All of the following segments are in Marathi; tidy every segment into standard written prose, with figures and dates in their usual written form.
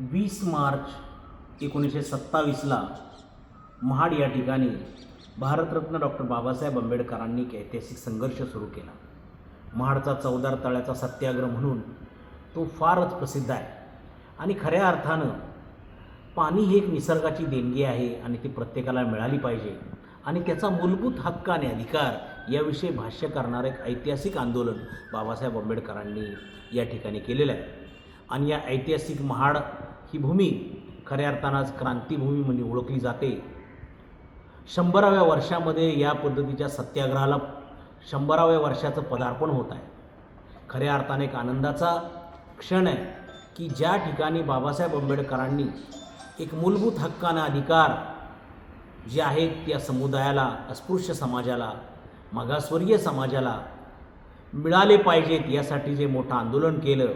20 मार्च 1927ला महाड या ठिकाणी भारतरत्न डॉक्टर बाबासाहेब आंबेडकरांनी एक ऐतिहासिक संघर्ष सुरू केला. महाडचा चवदार तळ्याचा सत्याग्रह म्हणून तो फारच प्रसिद्ध आहे आणि खऱ्या अर्थानं पाणी ही एक निसर्गाची देणगी आहे आणि ती प्रत्येकाला मिळाली पाहिजे आणि त्याचा मूलभूत हक्क आणि अधिकार याविषयी भाष्य करणारं एक ऐतिहासिक आंदोलन बाबासाहेब आंबेडकरांनी या ठिकाणी केलेलं आहे. आणि या ऐतिहासिक महाड ही भूमी खऱ्या अर्थानं क्रांतीभूमी म्हणून ओळखली जाते. 100व्या वर्षामध्ये या पद्धतीच्या सत्याग्रहाला 100व्या वर्षाचं पदार्पण होत आहे. खऱ्या अर्थाने एक आनंदाचा क्षण आहे की ज्या ठिकाणी बाबासाहेब आंबेडकरांनी एक मूलभूत हक्कानं अधिकार जे आहेत त्या समुदायाला, अस्पृश्य समाजाला, मागासवर्गीय समाजाला मिळाले पाहिजेत यासाठी जे मोठं आंदोलन केलं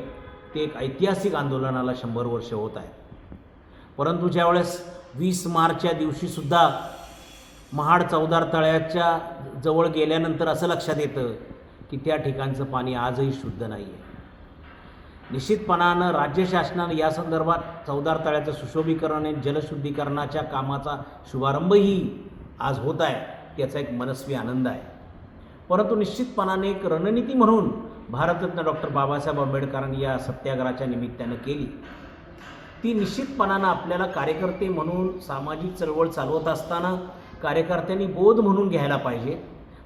ते एक ऐतिहासिक आंदोलनाला 100 वर्ष होत आहे. परंतु ज्यावेळेस 20 मार्चच्या दिवशीसुद्धा महाड चवदार तळ्याच्या जवळ गेल्यानंतर असं लक्षात येतं की त्या ठिकाणचं पाणी आजही शुद्ध नाही आहे. निश्चितपणानं राज्य शासनानं या संदर्भात चवदार तळ्याचं सुशोभीकरण आणि जलशुद्धीकरणाच्या कामाचा शुभारंभही आज होत आहे. त्याचा एक मनस्वी आनंद आहे. परंतु निश्चितपणाने एक रणनीती म्हणून भारतरत्न डॉक्टर बाबासाहेब आंबेडकरांनी या सत्याग्रहाच्या निमित्तानं केली. ती निश्चितपणानं आपल्याला कार्यकर्ते म्हणून सामाजिक चळवळ चालवत असताना कार्यकर्त्यांनी बोध म्हणून घ्यायला पाहिजे.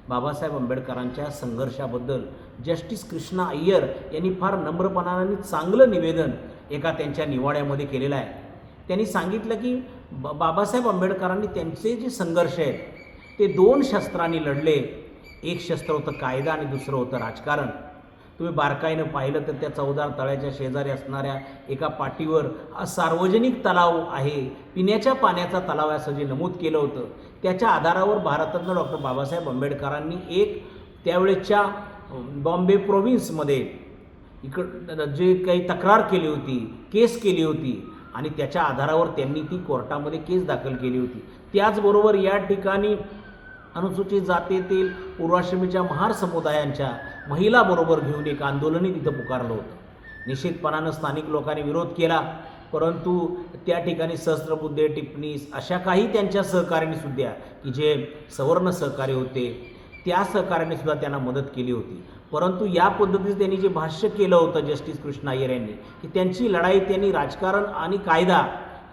बाबासाहेब आंबेडकरांच्या संघर्षाबद्दल जस्टिस कृष्णा अय्यर यांनी फार नम्रपणाने चांगलं निवेदन एका त्यांच्या निवाड्यामध्ये केलेलं आहे. त्यांनी सांगितलं की बाबासाहेब आंबेडकरांनी त्यांचे जे संघर्ष आहेत ते 2 शस्त्रांनी लढले. एक शस्त्र होतं कायदा आणि दुसरं होतं राजकारण. तुम्ही बारकाईनं पाहिलं तर त्या चवदार तळ्याच्या शेजारी असणाऱ्या एका पाटीवर हा सार्वजनिक तलाव आहे, पिण्याच्या पाण्याचा तलाव आहे असं जे नमूद केलं होतं. त्याच्या आधारावर भारतरत्न डॉक्टर बाबासाहेब आंबेडकरांनी एक त्यावेळेच्या बॉम्बे प्रोव्हिन्समध्ये जे काही तक्रार केली होती, केस केली होती आणि त्याच्या आधारावर त्यांनी ती कोर्टामध्ये केस दाखल केली होती. त्याचबरोबर या ठिकाणी अनुसूचित जातीतील पूर्वाश्रमीच्या महार समुदायांच्या महिलाबरोबर घेऊन एक आंदोलनही तिथं पुकारलं होतं. निश्चितपणानं स्थानिक लोकांनी विरोध केला, परंतु त्या ठिकाणी सहस्त्रबुद्धे, टिप्पणीस अशा काही त्यांच्या सहकार्यांनीसुद्धा की जे सवर्ण सहकारी होते त्या सहकार्यांनीसुद्धा त्यांना मदत केली होती. परंतु या पद्धतीचं त्यांनी जे भाष्य केलं होतं जस्टिस कृष्णा अय्यर यांनी की त्यांची लढाई त्यांनी राजकारण आणि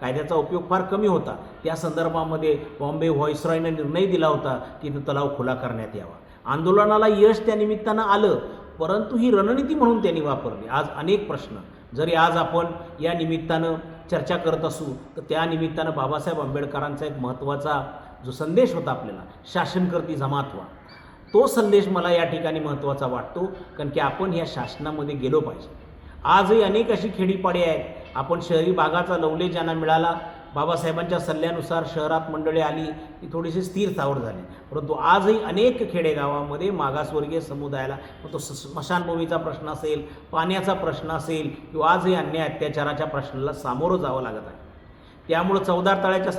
कायद्याचा उपयोग फार कमी होता. त्या संदर्भामध्ये बॉम्बे व्हॉइसरॉयनं निर्णय दिला होता की तो तलाव खुला करण्यात यावा. आंदोलनाला यश त्या निमित्तानं आलं, परंतु ही रणनीती म्हणून त्यांनी वापरली. आज अनेक प्रश्न जरी आज आपण या निमित्तानं चर्चा करत असू तर त्या निमित्तानं बाबासाहेब आंबेडकरांचा एक महत्त्वाचा जो संदेश होता आपल्याला, शासनकर्ती जमात व्हा, तो संदेश मला या ठिकाणी महत्त्वाचा वाटतो. कारण की आपण ह्या शासनामध्ये गेलो पाहिजे. आजही अनेक अशी खेडीपाडी आहेत. आपण शहरी भागाचा लवलेश ज्यांना मिळाला, बाबासाहेबांच्या सल्ल्यानुसार शहरात मंडळी आली, ती थोडीशी स्थिर स्थावर झाली. परंतु आजही अनेक खेडेगावामध्ये मागासवर्गीय समुदायाला तो स्मशानभूमीचा प्रश्न असेल, पाण्याचा प्रश्न असेल किंवा आजही अन्याय अत्याचाराच्या प्रश्नाला सामोरं जावं लागत आहे. त्यामुळं चवदार तळ्याच्या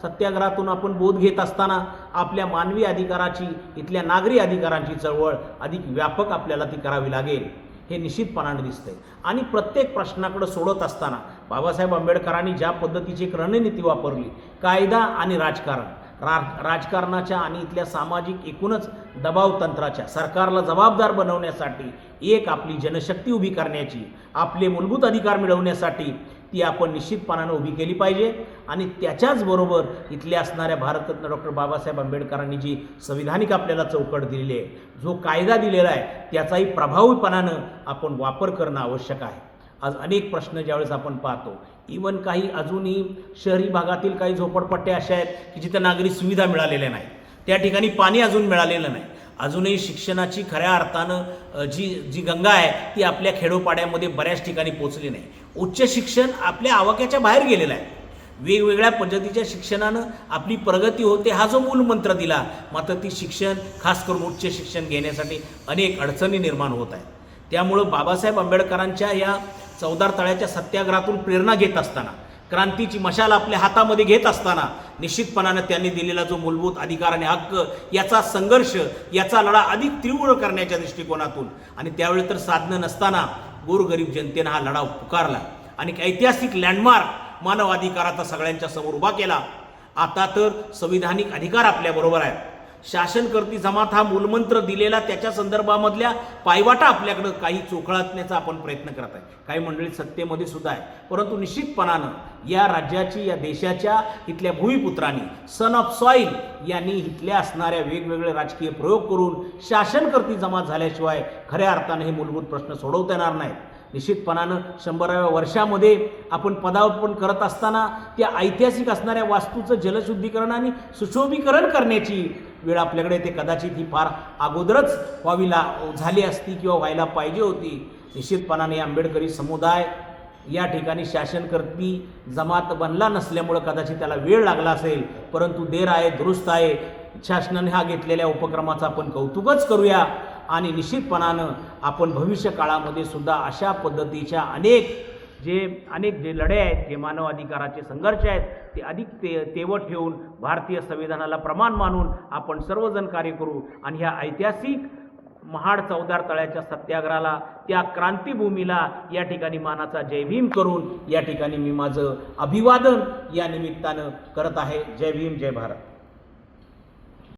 सत्याग्रहातून आपण बोध घेत असताना आपल्या मानवी अधिकाराची, इथल्या नागरी अधिकारांची चळवळ अधिक व्यापक आपल्याला ती करावी लागेल हे निश्चितपणाने दिसतंय. आणि प्रत्येक प्रश्नाकडे सोडत असताना बाबासाहेब आंबेडकरांनी ज्या पद्धतीची एक रणनीती वापरली, कायदा आणि राजकारणाच्या आणि इथल्या सामाजिक एकूणच दबाव तंत्राच्या, सरकारला जबाबदार बनवण्यासाठी एक आपली जनशक्ती उभी करण्याची, आपले मूलभूत अधिकार मिळवण्यासाठी ती आपण निश्चितपणानं उभी केली पाहिजे. आणि त्याच्याचबरोबर इथल्या असणाऱ्या भारतरत्न डॉक्टर बाबासाहेब आंबेडकरांनी जी संविधानिक आपल्याला चौकट दिलेली आहे, जो कायदा दिलेला आहे, त्याचाही प्रभावीपणानं आपण वापर करणं आवश्यक आहे. आज अनेक प्रश्न ज्यावेळेस आपण पाहतो, इवन काही अजूनही शहरी भागातील काही झोपडपट्ट्या अशा आहेत की जिथं नागरी सुविधा मिळालेल्या नाही, त्या ठिकाणी पाणी अजून मिळालेलं नाही. अजूनही शिक्षणाची खऱ्या अर्थानं जी गंगा आहे ती आपल्या खेडोपाड्यामध्ये बऱ्याच ठिकाणी पोचली नाही. उच्च शिक्षण आपल्या आवाक्याच्या बाहेर गेलेलं आहे. वेगवेगळ्या पद्धतीच्या शिक्षणानं आपली प्रगती होते हा जो मूलमंत्र दिला, मात्र ती शिक्षण खास करून उच्च शिक्षण घेण्यासाठी अनेक अडचणी निर्माण होत आहेत. त्यामुळं बाबासाहेब आंबेडकरांच्या या चवदार तळ्याच्या सत्याग्रहातून प्रेरणा घेत असताना, क्रांतीची मशाल आपल्या हातामध्ये घेत असताना निश्चितपणानं त्यांनी दिलेला जो मूलभूत अधिकार आणि हक्क याचा संघर्ष, याचा लढा अधिक तीव्र करण्याच्या दृष्टिकोनातून आणि त्यावेळी तर साधनं नसताना गोरगरीब जनतेनं हा लढा पुकारला आणि एक ऐतिहासिक लँडमार्क मानव अधिकाराचा सगळ्यांच्या समोर उभा केला. आता तर संविधानिक अधिकार आपल्याबरोबर आहेत. शासनकर्ती जमात हा मूलमंत्र दिलेला त्याच्या संदर्भामधल्या पायवाटा आपल्याकडं काही चोखळण्याचा आपण प्रयत्न करत आहे. काही मंडळी सत्तेमध्ये सुद्धा आहे, परंतु निश्चितपणानं या राज्याची, या देशाच्या इथल्या भूमिपुत्रांनी, सन ऑफ सॉईल यांनी इथल्या असणाऱ्या वेगवेगळे राजकीय प्रयोग करून शासनकर्ती जमात झाल्याशिवाय खऱ्या अर्थानं हे मूलभूत प्रश्न सोडवता येणार नाहीत. निश्चितपणानं 100व्या वर्षामध्ये आपण पदार्पण करत असताना त्या ऐतिहासिक असणाऱ्या वास्तूचं जलशुद्धीकरण आणि सुशोभीकरण करण्याची वेळ आपल्याकडे येते. कदाचित ही फार अगोदरच झाली असती किंवा व्हायला पाहिजे होती. निश्चितपणाने आंबेडकरी समुदाय या ठिकाणी शासनकर्ती जमात बनला नसल्यामुळं कदाचित त्याला वेळ लागला असेल, परंतु देर आहे दुरुस्त आहे. शासनाने हा घेतलेल्या उपक्रमाचं आपण कौतुकच करूया आणि निश्चितपणानं आपण भविष्य काळामध्ये सुद्धा अशा पद्धतीच्या अनेक जे लढे आहेत, जे मानव अधिकाराचे संघर्ष आहेत, ते अधिक तेवत ठेवून भारतीय संविधानाला प्रमाण मानून आपण सर्वजण कार्य करू आणि ह्या ऐतिहासिक महाड चौदार तळ्याच्या सत्याग्रहाला, त्या क्रांतिभूमीला या ठिकाणी मानाचा जय भीम करून या ठिकाणी मी माझं अभिवादन या निमित्तानं करत आहे. जय भीम, जय भारत.